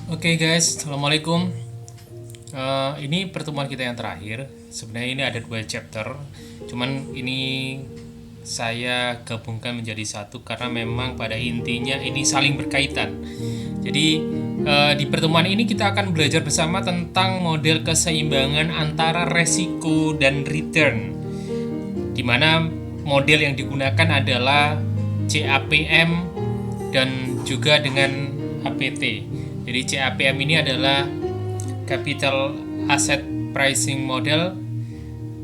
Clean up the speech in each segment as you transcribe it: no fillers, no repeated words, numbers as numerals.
Oke guys, assalamualaikum. Ini pertemuan kita yang terakhir. Sebenarnya ini ada dua chapter, cuman ini saya gabungkan menjadi satu karena memang pada intinya ini saling berkaitan. Jadi di pertemuan ini kita akan belajar bersama tentang model keseimbangan antara resiko dan return, di mana model yang digunakan adalah CAPM dan juga dengan APT. Jadi CAPM ini adalah Capital Asset Pricing Model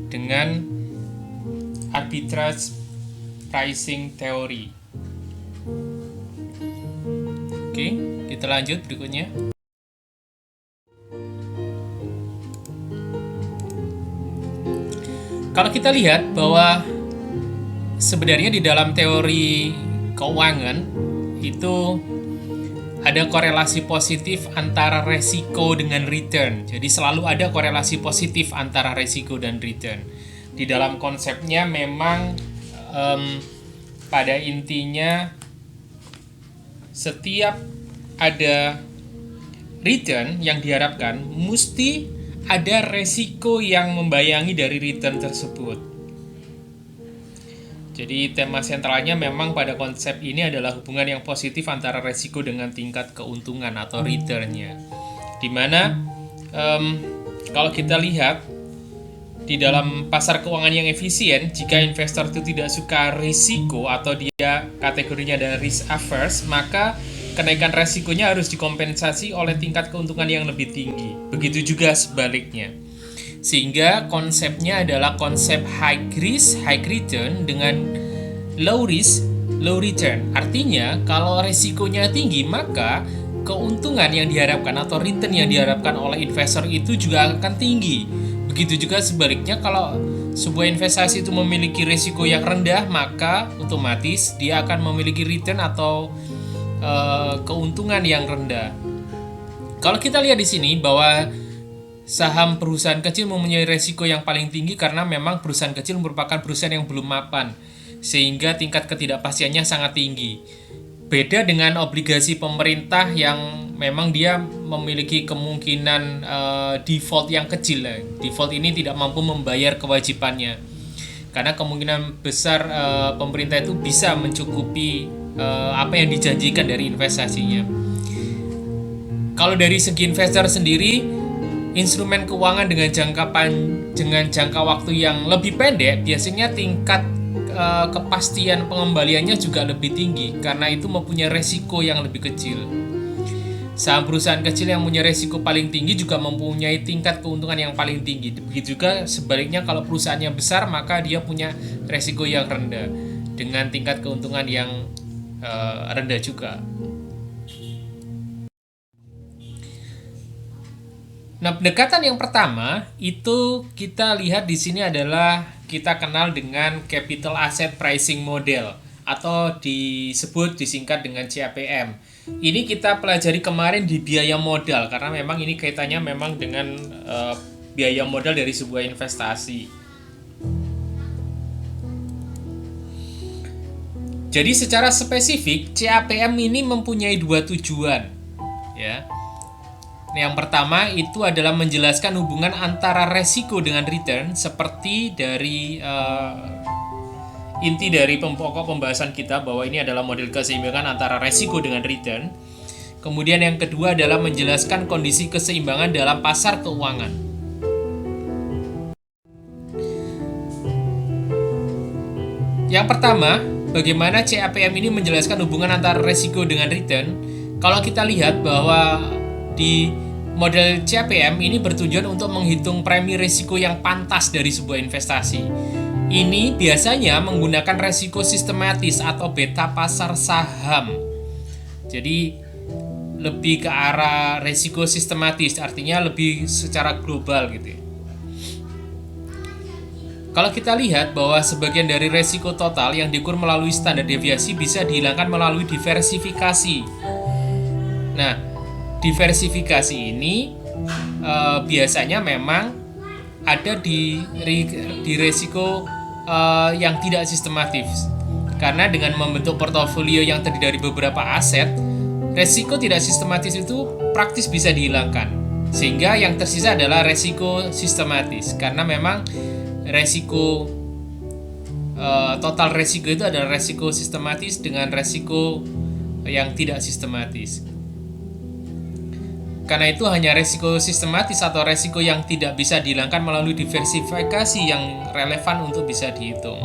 dengan Arbitrage Pricing Theory. Oke, kita lanjut berikutnya. Kalau kita lihat bahwa sebenarnya di dalam teori keuangan itu ada korelasi positif antara resiko dengan return. Jadi selalu ada korelasi positif antara resiko dan return. Di dalam konsepnya memang pada intinya setiap ada return yang diharapkan mesti ada resiko yang membayangi dari return tersebut. Jadi tema sentralnya memang pada konsep ini adalah hubungan yang positif antara resiko dengan tingkat keuntungan atau return-nya. Dimana kalau kita lihat di dalam pasar keuangan yang efisien, jika investor itu tidak suka risiko atau dia kategorinya ada risk averse, maka kenaikan resikonya harus dikompensasi oleh tingkat keuntungan yang lebih tinggi. Begitu juga sebaliknya. Sehingga konsepnya adalah konsep high risk, high return dengan low risk, low return. Artinya kalau resikonya tinggi maka keuntungan yang diharapkan atau return yang diharapkan oleh investor itu juga akan tinggi. Begitu juga sebaliknya, kalau sebuah investasi itu memiliki risiko yang rendah maka otomatis dia akan memiliki return atau keuntungan yang rendah. Kalau kita lihat di sini bahwa saham perusahaan kecil mempunyai resiko yang paling tinggi karena memang perusahaan kecil merupakan perusahaan yang belum mapan, sehingga tingkat ketidakpastiannya sangat tinggi. Beda dengan obligasi pemerintah yang memang dia memiliki kemungkinan default yang kecil. Default ini tidak mampu membayar kewajibannya, karena kemungkinan besar pemerintah itu bisa mencukupi apa yang dijanjikan dari investasinya. Kalau dari segi investor sendiri, instrumen keuangan dengan jangka waktu yang lebih pendek biasanya tingkat kepastian pengembaliannya juga lebih tinggi karena itu mempunyai resiko yang lebih kecil. Saham perusahaan kecil yang punya resiko paling tinggi juga mempunyai tingkat keuntungan yang paling tinggi. Begitu juga sebaliknya, kalau perusahaannya besar maka dia punya resiko yang rendah dengan tingkat keuntungan yang rendah juga. Nah, pendekatan yang pertama itu kita lihat di sini adalah kita kenal dengan Capital Asset Pricing Model atau disingkat dengan CAPM. Ini kita pelajari kemarin di biaya modal karena memang ini kaitannya memang dengan biaya modal dari sebuah investasi. Jadi secara spesifik CAPM ini mempunyai dua tujuan, ya. Yang pertama itu adalah menjelaskan hubungan antara resiko dengan return seperti dari inti dari pokok pembahasan kita bahwa ini adalah model keseimbangan antara resiko dengan return. Kemudian yang kedua adalah menjelaskan kondisi keseimbangan dalam pasar keuangan. Yang pertama, bagaimana CAPM ini menjelaskan hubungan antara resiko dengan return. Kalau kita lihat bahwa di model CAPM ini bertujuan untuk menghitung premi risiko yang pantas dari sebuah investasi. Ini biasanya menggunakan risiko sistematis atau beta pasar saham. Jadi lebih ke arah risiko sistematis, artinya lebih secara global gitu ya. Kalau kita lihat bahwa sebagian dari risiko total yang diukur melalui standar deviasi bisa dihilangkan melalui diversifikasi. Nah, diversifikasi ini biasanya memang ada di risiko yang tidak sistematis, karena dengan membentuk portofolio yang terdiri dari beberapa aset resiko tidak sistematis itu praktis bisa dihilangkan, sehingga yang tersisa adalah resiko sistematis. Karena memang resiko total resiko itu adalah resiko sistematis dengan resiko yang tidak sistematis. Karena itu hanya resiko sistematis atau resiko yang tidak bisa dihilangkan melalui diversifikasi yang relevan untuk bisa dihitung.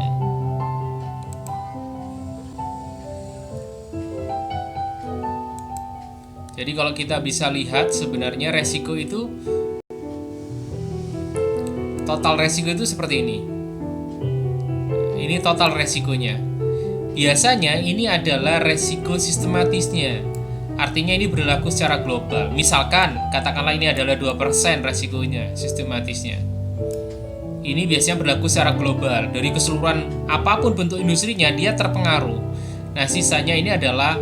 Jadi kalau kita bisa lihat sebenarnya resiko itu, total resiko itu seperti ini. Ini total resikonya. Biasanya ini adalah resiko sistematisnya. Artinya ini berlaku secara global. Misalkan, katakanlah ini adalah 2% resikonya, sistematisnya. Ini biasanya berlaku secara global. Dari keseluruhan apapun bentuk industrinya, dia terpengaruh. Nah, sisanya ini adalah,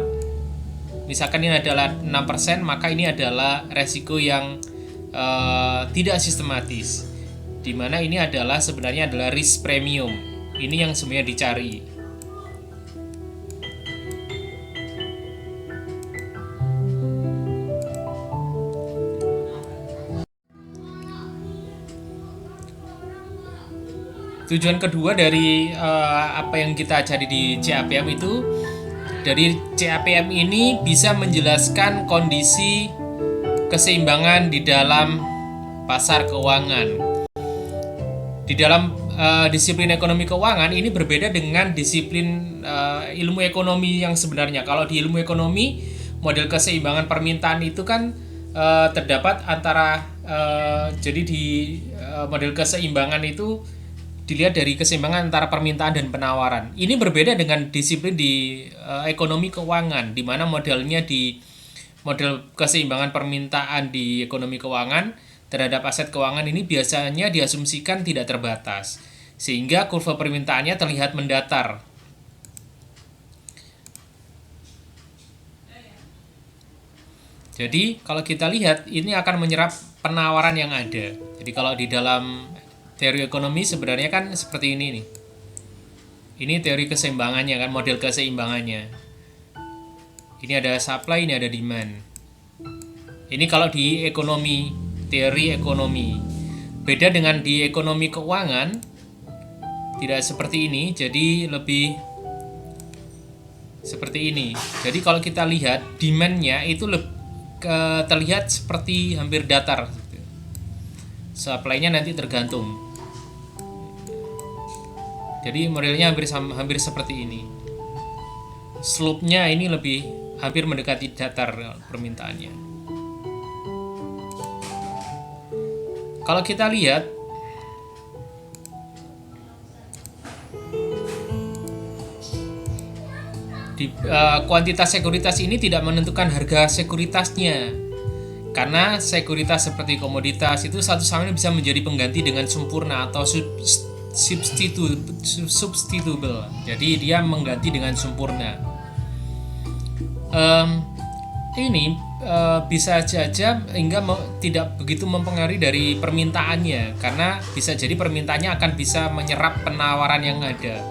misalkan ini adalah 6%, maka ini adalah resiko yang tidak sistematis. Dimana ini adalah sebenarnya adalah risk premium. Ini yang sebenarnya dicari. Tujuan kedua dari apa yang kita cari di CAPM itu, dari CAPM ini bisa menjelaskan kondisi keseimbangan di dalam pasar keuangan. Di dalam disiplin ekonomi keuangan ini berbeda dengan disiplin ilmu ekonomi yang sebenarnya. Kalau di ilmu ekonomi, model keseimbangan permintaan itu kan terdapat antara jadi di model keseimbangan itu dilihat dari keseimbangan antara permintaan dan penawaran. Ini berbeda dengan disiplin di ekonomi keuangan, di mana modelnya di model keseimbangan permintaan di ekonomi keuangan terhadap aset keuangan ini biasanya diasumsikan tidak terbatas, sehingga kurva permintaannya terlihat mendatar. Jadi kalau kita lihat ini akan menyerap penawaran yang ada. Jadi kalau di dalam teori ekonomi sebenarnya kan seperti ini nih. Ini teori keseimbangannya kan, model keseimbangannya. Ini ada supply, ini ada demand. Ini kalau di ekonomi, teori ekonomi. Beda dengan di ekonomi keuangan, tidak seperti ini, jadi lebih seperti ini. Jadi kalau kita lihat demand-nya itu terlihat seperti hampir datar. Supply-nya nanti tergantung. Jadi modelnya hampir seperti ini. Slope-nya ini lebih hampir mendekati datar permintaannya. Kalau kita lihat di kuantitas sekuritas ini tidak menentukan harga sekuritasnya. Karena sekuritas seperti komoditas itu satu sama lain bisa menjadi pengganti dengan sempurna atau substitutable. Jadi dia mengganti dengan sempurna. Ini bisa saja hingga tidak begitu mempengaruhi dari permintaannya, karena bisa jadi permintaannya akan bisa menyerap penawaran yang ada.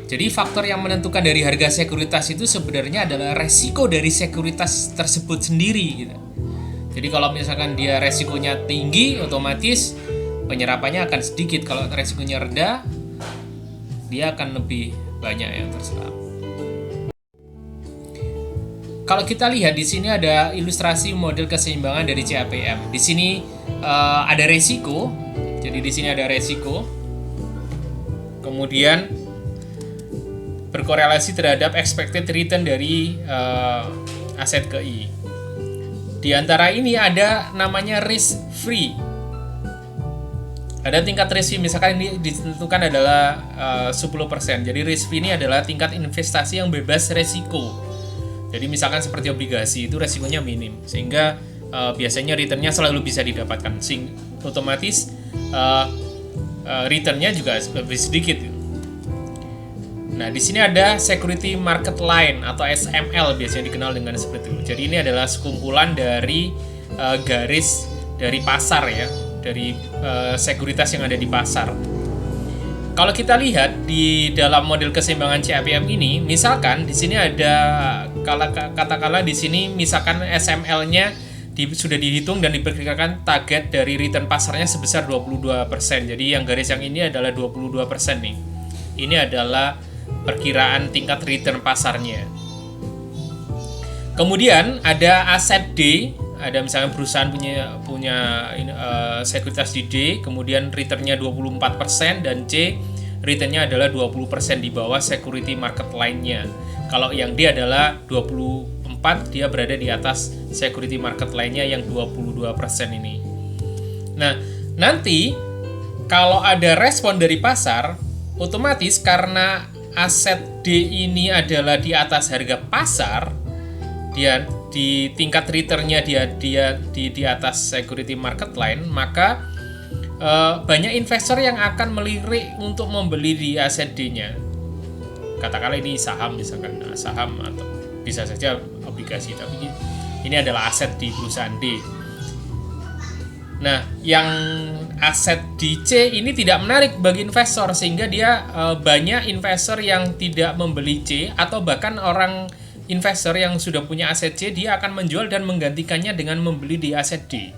Jadi faktor yang menentukan dari harga sekuritas itu sebenarnya adalah resiko dari sekuritas tersebut sendiri gitu. Jadi kalau misalkan dia resikonya tinggi, otomatis penyerapannya akan sedikit. Kalau resikonya rendah, dia akan lebih banyak yang terserap. Kalau kita lihat di sini ada ilustrasi model keseimbangan dari CAPM. Di sini ada resiko. Jadi di sini ada resiko. Kemudian berkorelasi terhadap expected return dari aset KI. Di antara ini ada namanya risk free. Ada tingkat risk free, misalkan ini ditentukan adalah 10%. Jadi risk free ini adalah tingkat investasi yang bebas resiko. Jadi misalkan seperti obligasi itu resikonya minim, sehingga biasanya returnnya selalu bisa didapatkan. Otomatis returnnya juga lebih sedikit. Nah, di sini ada security market line atau SML, biasanya dikenal dengan seperti itu. Jadi ini adalah sekumpulan dari garis dari pasar ya, dari sekuritas yang ada di pasar. kalau kita lihat di dalam model keseimbangan CAPM ini, misalkan di sini ada katakanlah di sini misalkan SML-nya sudah dihitung dan diperkirakan target dari return pasarnya sebesar 22%. Jadi yang garis yang ini adalah 22% nih. Ini adalah perkiraan tingkat return pasarnya. Kemudian ada aset D, ada misalnya perusahaan punya sekuritas di D, kemudian returnnya 24% dan C returnnya adalah 20% di bawah security market lainnya. Kalau yang D adalah 24, dia berada di atas security market lainnya yang 22% ini. Nah, nanti kalau ada respon dari pasar, otomatis karena aset D ini adalah di atas harga pasar, dia di tingkat returnnya dia di atas security market line, maka banyak investor yang akan melirik untuk membeli di aset D-nya. Katakanlah ini saham misalkan, saham atau bisa saja obligasi, tapi ini adalah aset di perusahaan D. Nah, yang aset di C ini tidak menarik bagi investor, sehingga dia banyak investor yang tidak membeli C, atau bahkan orang investor yang sudah punya aset C, dia akan menjual dan menggantikannya dengan membeli di aset D.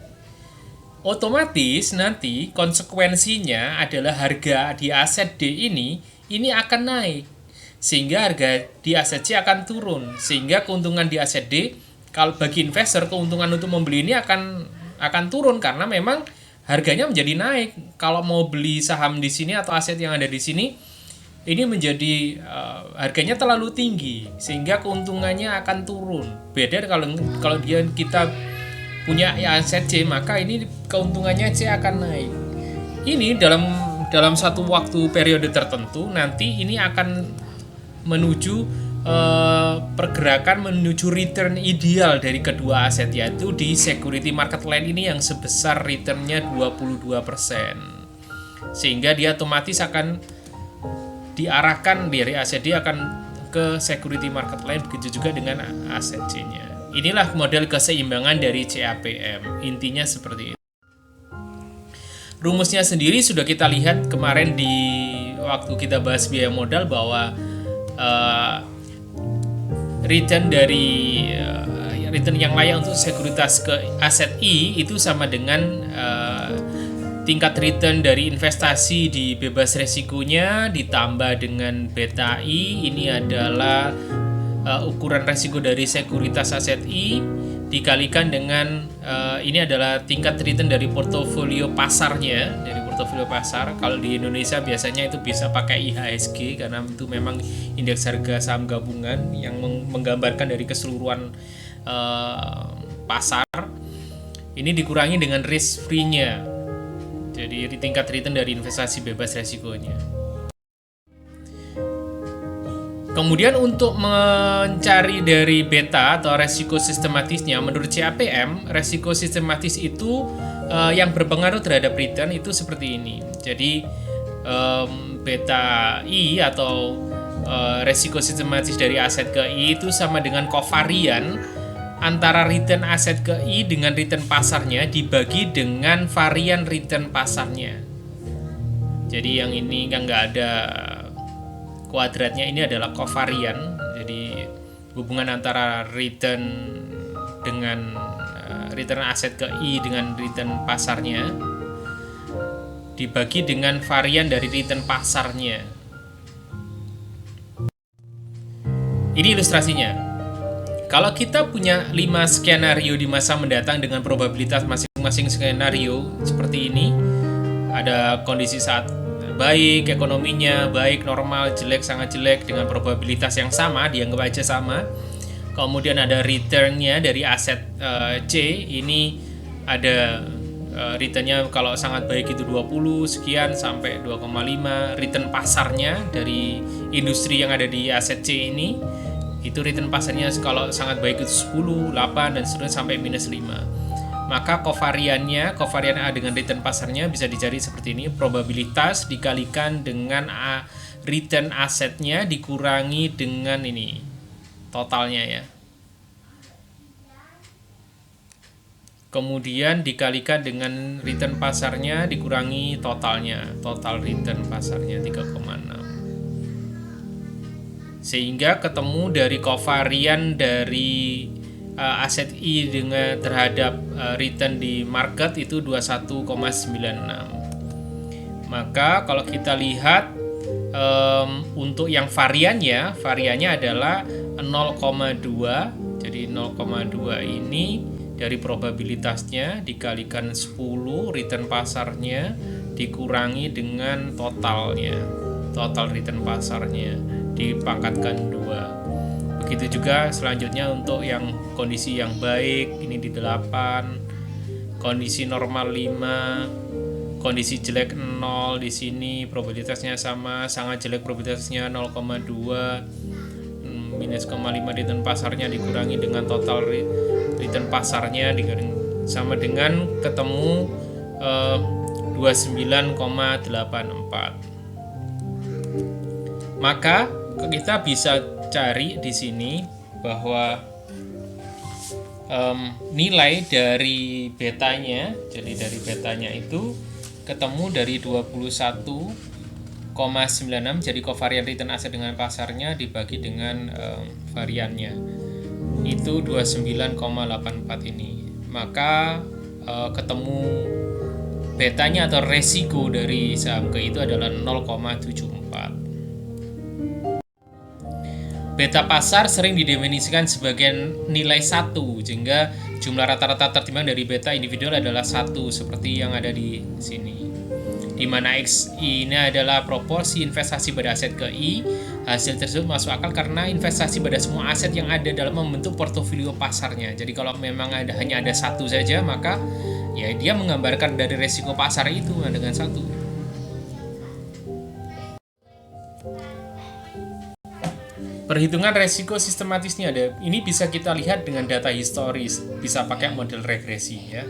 Otomatis nanti konsekuensinya adalah harga di aset D ini akan naik, sehingga harga di aset C akan turun, sehingga keuntungan di aset D, kalau bagi investor keuntungan untuk membeli ini akan turun karena memang harganya menjadi naik. Kalau mau beli saham di sini atau aset yang ada di sini, ini menjadi harganya terlalu tinggi sehingga keuntungannya akan turun. Beda kalau kita punya aset C, maka ini keuntungannya C akan naik. Ini dalam satu waktu periode tertentu nanti ini akan menuju pergerakan menuju return ideal dari kedua aset, yaitu di security market line ini yang sebesar returnnya 22%. Sehingga dia otomatis akan diarahkan dari aset D akan ke security market line, begitu juga dengan aset C-nya. Inilah model keseimbangan dari CAPM. Intinya seperti itu. Rumusnya sendiri sudah kita lihat kemarin di waktu kita bahas biaya modal, bahwa return dari return yang layak untuk sekuritas ke aset I itu sama dengan tingkat return dari investasi di bebas resikonya ditambah dengan beta I, ini adalah ukuran resiko dari sekuritas aset I, dikalikan dengan ini adalah tingkat return dari portofolio pasarnya, dari portofolio pasar. Kalau di Indonesia biasanya itu bisa pakai IHSG karena itu memang indeks harga saham gabungan yang menggambarkan dari keseluruhan pasar. Ini dikurangi dengan risk free-nya. Jadi tingkat return dari investasi bebas resikonya. Kemudian untuk mencari dari beta atau resiko sistematisnya, menurut CAPM, resiko sistematis itu yang berpengaruh terhadap return itu seperti ini. Jadi beta I atau resiko sistematis dari aset ke I itu sama dengan kovarian antara return aset ke I dengan return pasarnya dibagi dengan varian return pasarnya. Jadi yang ini kan nggak ada kuadratnya, ini adalah kovarian. Jadi hubungan antara return dengan return aset ke I dengan return pasarnya dibagi dengan varian dari return pasarnya. Ini ilustrasinya. Kalau kita punya 5 skenario di masa mendatang dengan probabilitas masing-masing skenario seperti ini, ada kondisi saat baik, ekonominya baik, normal, jelek, sangat jelek dengan probabilitas yang sama, dianggap aja sama. Kemudian ada returnnya dari aset C, ini ada returnnya kalau sangat baik itu 20 sekian sampai 2,5. Return pasarnya dari industri yang ada di aset C ini, itu return pasarnya kalau sangat baik itu 10, 8, dan seterusnya sampai minus 5. Maka kovarian A dengan return pasarnya bisa dicari seperti ini. Probabilitas dikalikan dengan return asetnya dikurangi dengan ini totalnya ya. kemudian dikalikan dengan return pasarnya dikurangi totalnya, total return pasarnya 3,6, sehingga ketemu dari kovarian dari aset I dengan terhadap return di market itu 21,96. Maka kalau kita lihat untuk yang variannya adalah 0,2. Jadi 0,2 ini dari probabilitasnya dikalikan 10 return pasarnya dikurangi dengan totalnya, total return pasarnya dipangkatkan 2. Begitu juga selanjutnya untuk yang kondisi yang baik ini di 8, kondisi normal 5, kondisi jelek 0, di sini probabilitasnya sama, sangat jelek probabilitasnya 0,2, minus 0,5 return pasarnya dikurangi dengan total return pasarnya sama dengan ketemu 29,84. Maka kita bisa cari di sini bahwa nilai dari betanya, jadi dari betanya itu ketemu dari 21,96, jadi kovarian return aset dengan pasarnya dibagi dengan variannya itu 29,84 ini. Maka ketemu betanya atau resiko dari saham KEI itu adalah 0,74. Beta pasar sering didefinisikan sebagai nilai 1, sehingga jumlah rata-rata tertimbang dari beta individual adalah 1 seperti yang ada di sini. Di mana XI ini adalah proporsi investasi pada aset KEI. Hasil tersebut masuk akal karena investasi pada semua aset yang ada dalam membentuk portofolio pasarnya. Jadi kalau memang hanya ada satu saja, maka ya dia menggambarkan dari resiko pasar itu dengan satu. Perhitungan resiko sistematisnya ada. Ini bisa kita lihat dengan data historis, bisa pakai model regresi ya.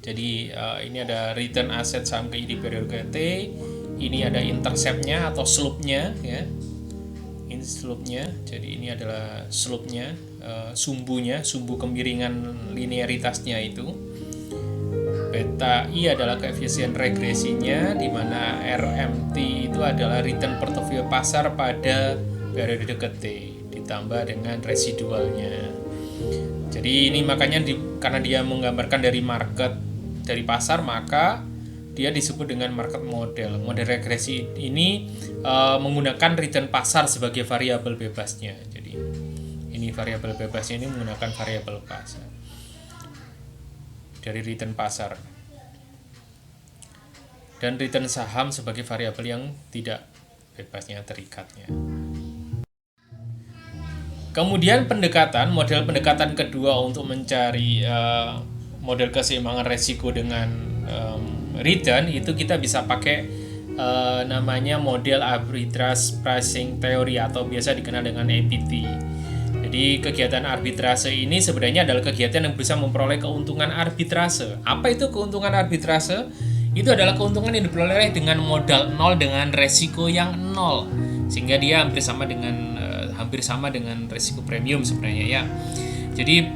Jadi ini ada return aset saham KEI di periode T, ini ada interceptnya atau slope-nya ya. Ini slope-nya, jadi ini adalah slope-nya, sumbunya, sumbu kemiringan linearitasnya itu. Beta I adalah koefisien regresinya, di mana RMT itu adalah return portofolio pasar pada periode T ditambah dengan residualnya. Jadi ini makanya karena dia menggambarkan dari market, dari pasar, maka dia disebut dengan market model. Model regresi ini menggunakan return pasar sebagai variabel bebasnya. Jadi ini variabel bebasnya ini menggunakan variabel pasar dari return pasar, dan return saham sebagai variabel yang tidak bebasnya terikatnya. Kemudian model pendekatan kedua untuk mencari model keseimbangan resiko dengan return itu kita bisa pakai namanya model arbitrage pricing theory atau biasa dikenal dengan APT. Jadi kegiatan arbitrase ini sebenarnya adalah kegiatan yang bisa memperoleh keuntungan arbitrase. Apa itu keuntungan arbitrase? Itu adalah keuntungan yang diperoleh dengan modal nol dengan resiko yang nol, sehingga dia hampir sama dengan resiko premium sebenarnya ya. Jadi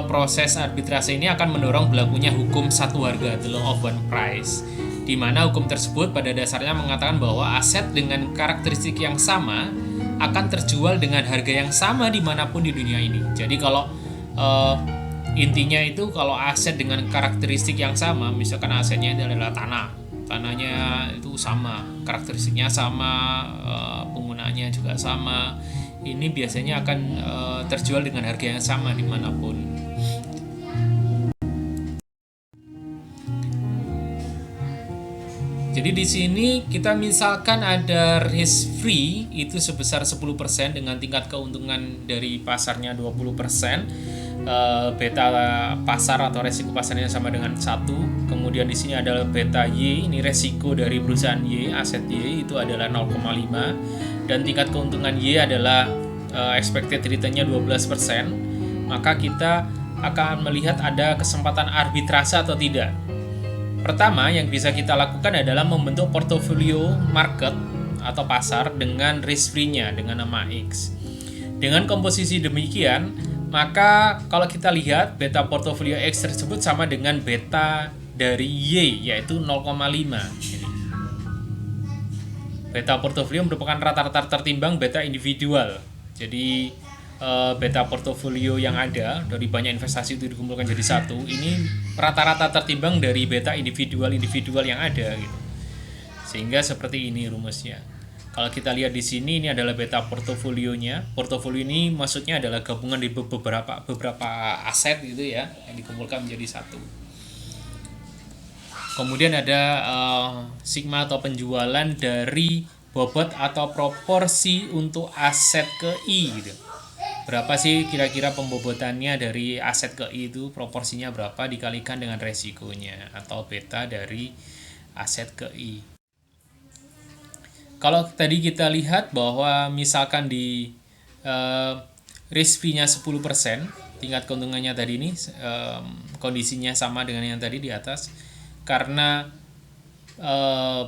proses arbitrase ini akan mendorong berlakunya hukum satu harga, the law of one price, di mana hukum tersebut pada dasarnya mengatakan bahwa aset dengan karakteristik yang sama akan terjual dengan harga yang sama dimanapun di dunia ini. Jadi kalau intinya itu kalau aset dengan karakteristik yang sama, misalkan asetnya ini adalah tanahnya itu sama, karakteristiknya sama, penggunaannya juga sama, ini biasanya akan terjual dengan harga yang sama dimanapun. Jadi di sini kita misalkan ada risk free itu sebesar 10% dengan tingkat keuntungan dari pasarnya 20%, beta pasar atau resiko pasarnya sama dengan 1. Kemudian di sini adalah beta Y, ini resiko dari perusahaan Y, aset Y itu adalah 0,5, dan tingkat keuntungan Y adalah expected return-nya 12%. Maka kita akan melihat ada kesempatan arbitrase atau tidak. Pertama yang bisa kita lakukan adalah membentuk portofolio market atau pasar dengan risk free-nya dengan nama X. Dengan komposisi demikian, Maka kalau kita lihat beta portofolio X tersebut sama dengan beta dari Y, yaitu 0,5. Beta portofolio merupakan rata-rata tertimbang beta individual. Jadi beta portofolio yang ada dari banyak investasi itu dikumpulkan jadi satu, ini rata-rata tertimbang dari beta individual yang ada gitu. Sehingga seperti ini rumusnya. Kalau kita lihat di sini, ini adalah beta portofolionya. Portofolio ini maksudnya adalah gabungan di beberapa aset gitu ya, yang dikumpulkan menjadi satu. Kemudian ada sigma atau penjualan dari bobot atau proporsi untuk aset ke I gitu. Berapa sih kira-kira pembobotannya dari aset ke I itu, proporsinya berapa dikalikan dengan resikonya atau beta dari aset ke I. Kalau tadi kita lihat bahwa misalkan di risk fee-nya 10%, tingkat keuntungannya tadi ini kondisinya sama dengan yang tadi di atas, karena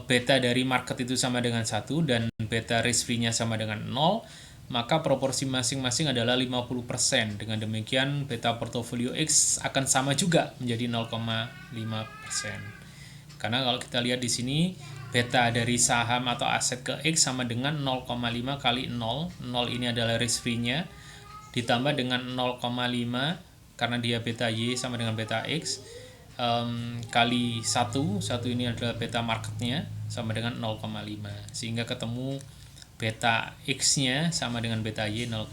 beta dari market itu sama dengan 1 dan beta risk fee-nya sama dengan 0, maka proporsi masing-masing adalah 50%. Dengan demikian beta portofolio X akan sama juga menjadi 0,5%. Karena kalau kita lihat di sini, beta dari saham atau aset ke X sama dengan 0,5 kali 0. 0 ini adalah risk free-nya, ditambah dengan 0,5 karena dia beta Y sama dengan beta X, kali 1 ini adalah beta marketnya sama dengan 0,5, sehingga ketemu beta X-nya sama dengan beta Y 0,5.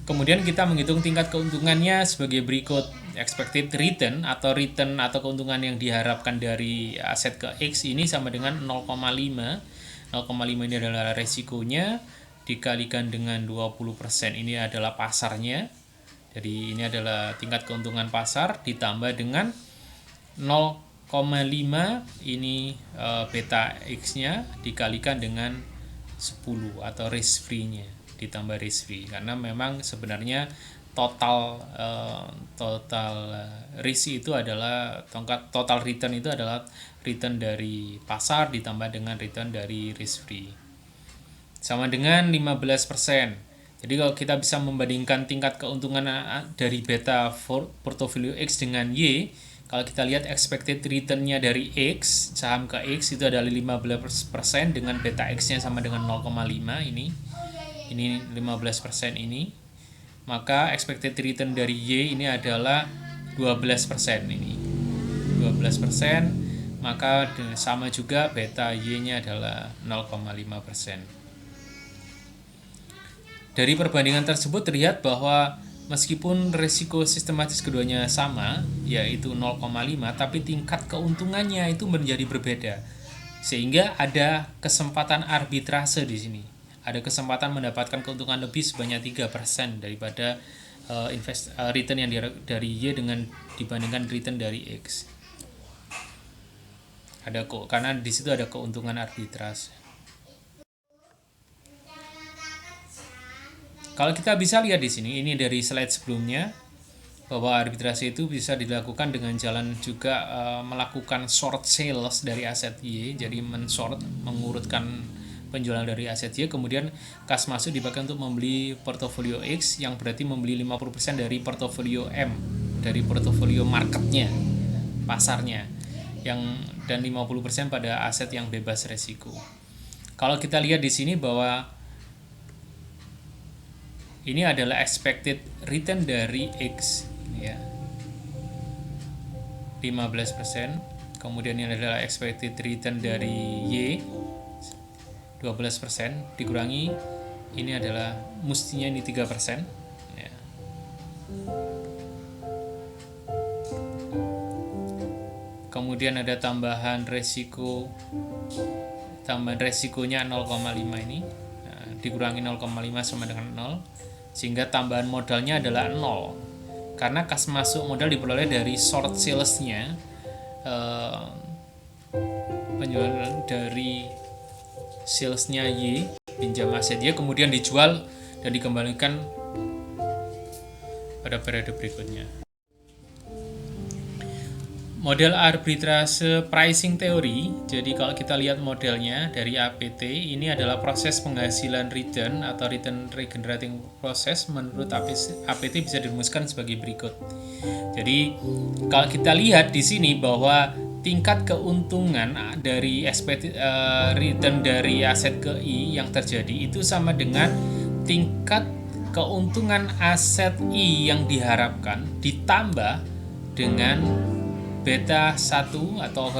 Kemudian kita menghitung tingkat keuntungannya sebagai berikut. Expected return atau keuntungan yang diharapkan dari aset ke X ini sama dengan 0,5. 0,5 ini adalah resikonya, dikalikan dengan 20% ini adalah pasarnya. Jadi ini adalah tingkat keuntungan pasar, ditambah dengan 0,5 ini beta X-nya, dikalikan dengan 10 atau risk free-nya, ditambah risk fee. Karena memang sebenarnya total risk itu adalah total return itu adalah return dari pasar ditambah dengan return dari risk free, sama dengan 15%. Jadi kalau kita bisa membandingkan tingkat keuntungan dari beta portofolio X dengan Y, kalau kita lihat expected return-nya dari X, saham ke X itu adalah 15% dengan beta X-nya sama dengan 0,5 ini 15% ini. Maka expected return dari Y ini adalah 12% ini. 12%, maka sama juga beta Y-nya adalah 0,5%. Dari perbandingan tersebut terlihat bahwa meskipun risiko sistematis keduanya sama, yaitu 0,5, tapi tingkat keuntungannya itu menjadi berbeda. Sehingga ada kesempatan arbitrase di sini. Ada kesempatan mendapatkan keuntungan lebih sebanyak 3% daripada return yang dari Y dengan dibandingkan return dari X. Karena di situ ada keuntungan arbitrase. Kalau kita bisa lihat di sini, ini dari slide sebelumnya, bahwa arbitrase itu bisa dilakukan dengan jalan juga melakukan short sales dari aset Y, jadi mengurutkan penjualan dari aset Y, kemudian kas masuk dipakai untuk membeli portofolio X, yang berarti membeli 50% dari portofolio M, dari portofolio marketnya, pasarnya, dan 50% pada aset yang bebas resiko. Kalau kita lihat di sini bahwa ini adalah expected return dari X ya, 15%, kemudian ini adalah expected return dari Y 12%, dikurangi ini adalah mestinya ini 3% ya. Kemudian ada tambahan resikonya 0,5 ini, nah, dikurangi 0,5 sama dengan 0, sehingga tambahan modalnya adalah 0. Karena kas masuk modal diperoleh dari short sales-nya, penjualan dari salesnya Y, pinjam aset Y, kemudian dijual dan dikembalikan pada periode berikutnya. Model arbitrase pricing theory. Jadi kalau kita lihat modelnya dari APT, ini adalah proses penghasilan return atau return regenerating process. Menurut APT bisa dirumuskan sebagai berikut. Jadi kalau kita lihat di sini bahwa tingkat keuntungan dari return dari aset ke I yang terjadi itu sama dengan tingkat keuntungan aset I yang diharapkan ditambah dengan beta 1 atau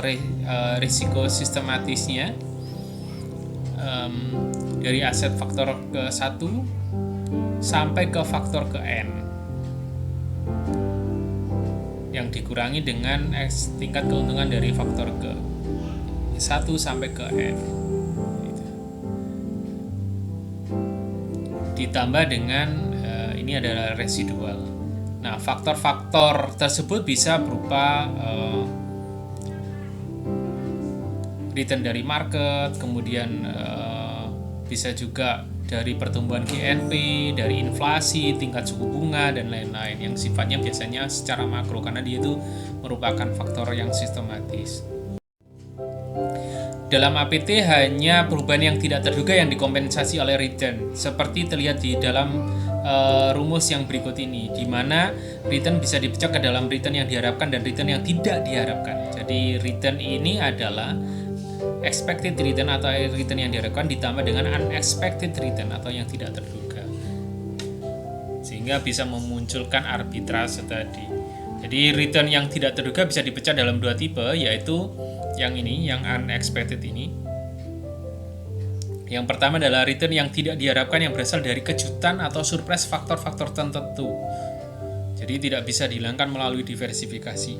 risiko sistematisnya dari aset faktor ke 1 sampai ke faktor ke N yang dikurangi dengan tingkat keuntungan dari faktor ke 1 sampai ke N ditambah dengan ini adalah residual. Nah, faktor-faktor tersebut bisa berupa return dari market, kemudian bisa juga dari pertumbuhan GNP, dari inflasi, tingkat suku bunga, dan lain-lain yang sifatnya biasanya secara makro karena dia itu merupakan faktor yang sistematis. Dalam APT hanya perubahan yang tidak terduga yang dikompensasi oleh return, seperti terlihat di dalam rumus yang berikut ini, di mana return bisa dipecah ke dalam return yang diharapkan dan return yang tidak diharapkan. Jadi return ini adalah expected return atau return yang diharapkan ditambah dengan unexpected return atau yang tidak terduga, sehingga bisa memunculkan arbitrase tadi. Jadi return yang tidak terduga bisa dipecah dalam dua tipe, yaitu yang ini, yang unexpected ini. Yang pertama adalah return yang tidak diharapkan yang berasal dari kejutan atau surprise faktor-faktor tertentu. Jadi tidak bisa dihilangkan melalui diversifikasi.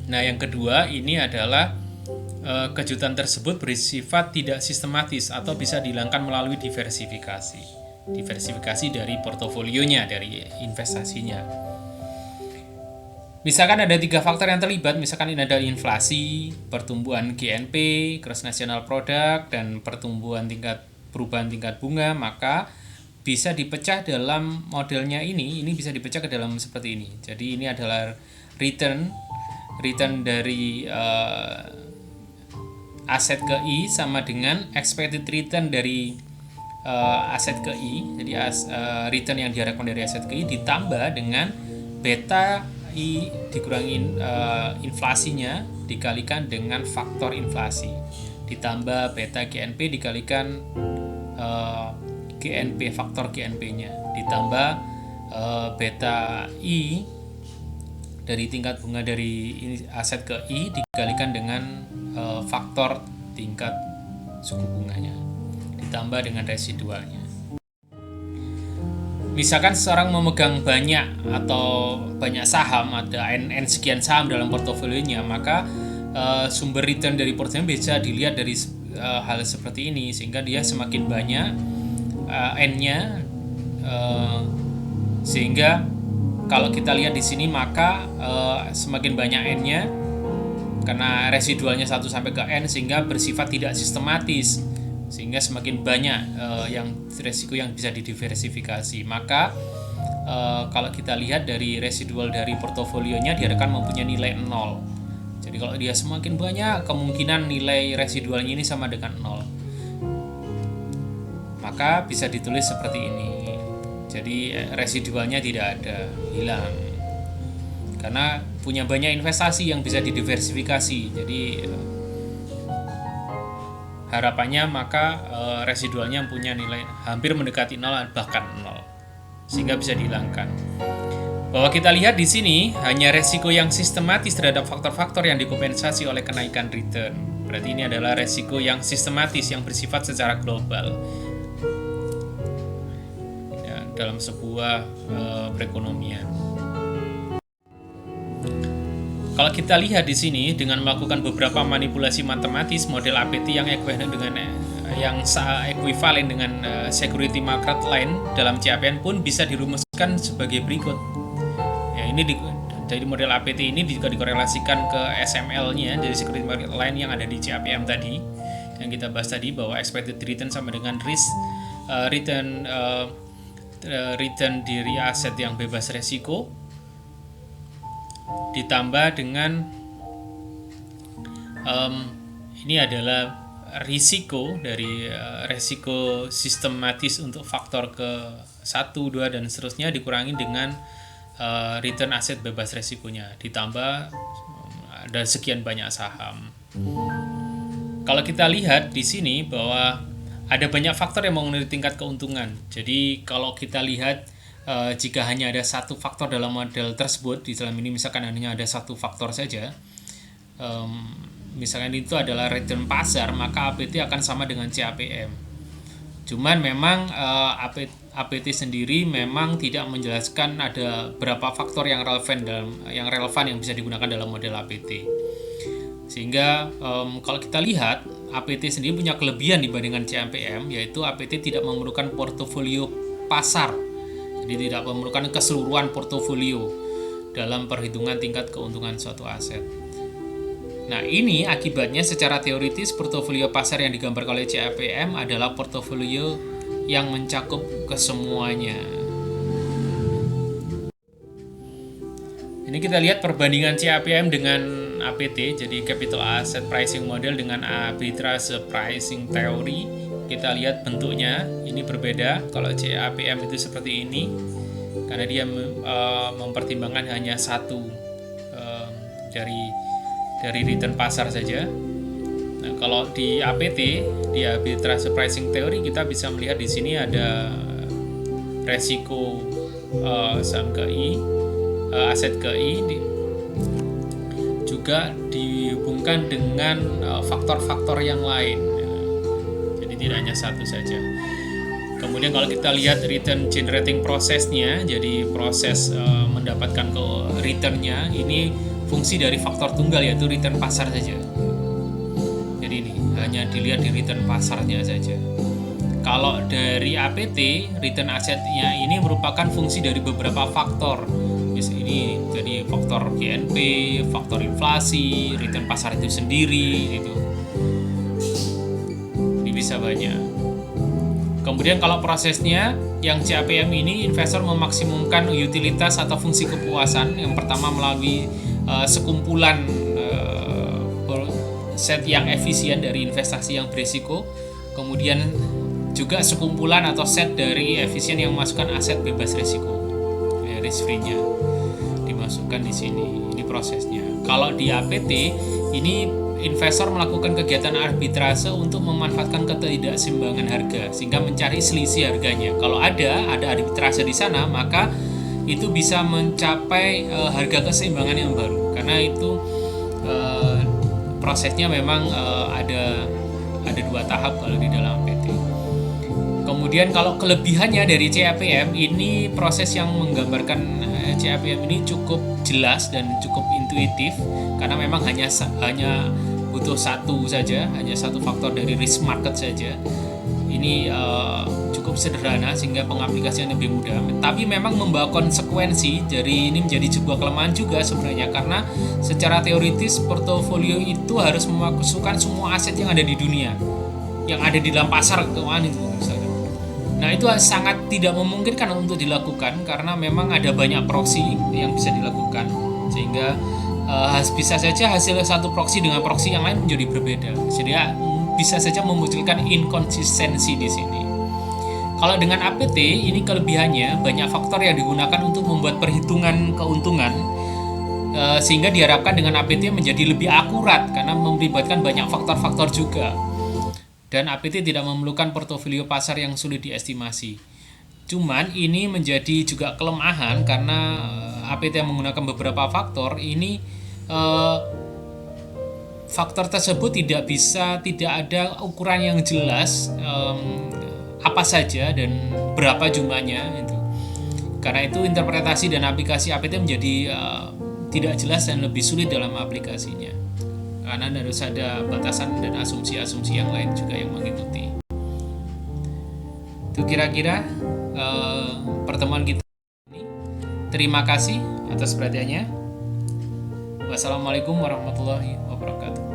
Nah, yang kedua ini adalah kejutan tersebut bersifat tidak sistematis atau bisa dihilangkan melalui diversifikasi. Diversifikasi dari portofolionya, dari investasinya. Misalkan ada 3 faktor yang terlibat, misalkan ini ada inflasi, pertumbuhan GNP, gross national product, dan pertumbuhan perubahan tingkat bunga, maka bisa dipecah dalam modelnya ini bisa dipecah ke dalam seperti ini. Jadi ini adalah return dari aset ke I sama dengan expected return dari aset ke I. Jadi return yang diharapkan dari aset ke I ditambah dengan beta I dikurangi inflasinya dikalikan dengan faktor inflasi ditambah beta GNP dikalikan GNP faktor GNP-nya ditambah beta I dari tingkat bunga dari aset ke I dikalikan dengan faktor tingkat suku bunganya ditambah dengan residualnya. Misalkan seseorang memegang banyak saham, ada N sekian saham dalam portofolionya, maka sumber return dari portofolio bisa dilihat dari hal seperti ini, sehingga dia semakin banyak N-nya, sehingga kalau kita lihat di sini maka semakin banyak N-nya karena residualnya 1 sampai ke N sehingga bersifat tidak sistematis, sehingga semakin banyak resiko yang bisa didiversifikasi. Maka kalau kita lihat dari residual dari portofolionya dia akan mempunyai nilai 0. Jadi kalau dia semakin banyak, kemungkinan nilai residualnya ini sama dengan 0. Maka bisa ditulis seperti ini. Jadi residualnya tidak ada, hilang. Karena punya banyak investasi yang bisa didiversifikasi. Jadi harapannya maka residualnya punya nilai hampir mendekati 0 bahkan 0 sehingga bisa dihilangkan. Bahwa kita lihat di sini hanya resiko yang sistematis terhadap faktor-faktor yang dikompensasi oleh kenaikan return. Berarti ini adalah resiko yang sistematis yang bersifat secara global ya, dalam sebuah perekonomian. Kalau kita lihat di sini dengan melakukan beberapa manipulasi matematis, model APT yang ekuivalen dengan security market line dalam CAPM pun bisa dirumuskan sebagai berikut. Ya, ini dari model APT ini juga dikorelasikan ke SML-nya dari security market line yang ada di CAPM tadi yang kita bahas tadi, bahwa expected return sama dengan return dari aset yang bebas resiko ditambah dengan ini adalah risiko dari risiko sistematis untuk faktor ke 1, 2 dan seterusnya dikurangi dengan return aset bebas risikonya ditambah ada sekian banyak saham. Kalau kita lihat di sini bahwa ada banyak faktor yang mengenai tingkat keuntungan. Jadi kalau kita lihat jika hanya ada satu faktor dalam model tersebut, di dalam ini misalkan hanya ada satu faktor saja, misalkan itu adalah return pasar, maka APT akan sama dengan CAPM. Cuman memang APT sendiri memang tidak menjelaskan ada berapa faktor yang relevan yang bisa digunakan dalam model APT. Sehingga kalau kita lihat APT sendiri punya kelebihan dibandingkan CAPM, yaitu APT tidak memerlukan portofolio pasar. Jadi tidak memerlukan keseluruhan portofolio dalam perhitungan tingkat keuntungan suatu aset. Nah, ini akibatnya secara teoritis portofolio pasar yang digambarkan oleh CAPM adalah portofolio yang mencakup kesemuanya. Ini kita lihat perbandingan CAPM dengan APT, jadi Capital Asset Pricing Model dengan Arbitrage Pricing Theory. Kita lihat bentuknya, ini berbeda. Kalau CAPM itu seperti ini, karena dia mempertimbangkan hanya satu dari return pasar saja. Nah, kalau di APT, di Arbitrage Pricing Theory, kita bisa melihat di sini ada resiko saham KI, aset KI, juga dihubungkan dengan faktor-faktor yang lain. Jadi tidak hanya satu saja. Kemudian kalau kita lihat return generating prosesnya, jadi proses mendapatkan returnnya, ini fungsi dari faktor tunggal yaitu return pasar saja. Jadi ini hanya dilihat di return pasarnya saja. Kalau dari APT, return asetnya ini merupakan fungsi dari beberapa faktor. Ini jadi faktor GNP, faktor inflasi, return pasar itu sendiri, itu. Ini bisa banyak. Kemudian kalau prosesnya, yang CAPM ini investor memaksimumkan utilitas atau fungsi kepuasan. Yang pertama melalui sekumpulan set yang efisien dari investasi yang berisiko, kemudian juga sekumpulan atau set dari efisien yang memasukkan aset bebas risiko, risk free-nya dimasukkan di sini. Ini prosesnya. Kalau di APT ini investor melakukan kegiatan arbitrase untuk memanfaatkan ketidakseimbangan harga sehingga mencari selisih harganya. Kalau ada arbitrase di sana, maka itu bisa mencapai harga keseimbangan yang baru, karena itu prosesnya memang ada 2 tahap kalau di dalam APT. Kemudian kalau kelebihannya dari CAPM, ini proses yang menggambarkan CAPM ini cukup jelas dan cukup intuitif, karena memang hanya butuh satu saja, hanya satu faktor dari risk market saja. Ini cukup sederhana sehingga pengaplikasian lebih mudah. Tapi memang membawa konsekuensi, jadi ini menjadi sebuah kelemahan juga sebenarnya, karena secara teoritis portofolio itu harus memasukkan semua aset yang ada di dunia, yang ada di dalam pasar keuangan itu misalnya. Nah, itu sangat tidak memungkinkan untuk dilakukan karena memang ada banyak proksi yang bisa dilakukan, sehingga bisa saja hasil satu proksi dengan proksi yang lain menjadi berbeda. Jadi bisa saja memunculkan inkonsistensi di sini. Kalau dengan APT, ini kelebihannya banyak faktor yang digunakan untuk membuat perhitungan keuntungan, sehingga diharapkan dengan APT menjadi lebih akurat karena melibatkan banyak faktor-faktor juga. Dan APT tidak memerlukan portofolio pasar yang sulit diestimasi. Cuman ini menjadi juga kelemahan karena APT yang menggunakan beberapa faktor ini, faktor tersebut tidak ada ukuran yang jelas apa saja dan berapa jumlahnya itu. Karena itu interpretasi dan aplikasi APT menjadi tidak jelas dan lebih sulit dalam aplikasinya. Karena harus ada batasan dan asumsi-asumsi yang lain juga yang mengikuti. Itu kira-kira pertemuan kita ini. Terima kasih atas perhatiannya. Wassalamualaikum warahmatullahi wabarakatuh.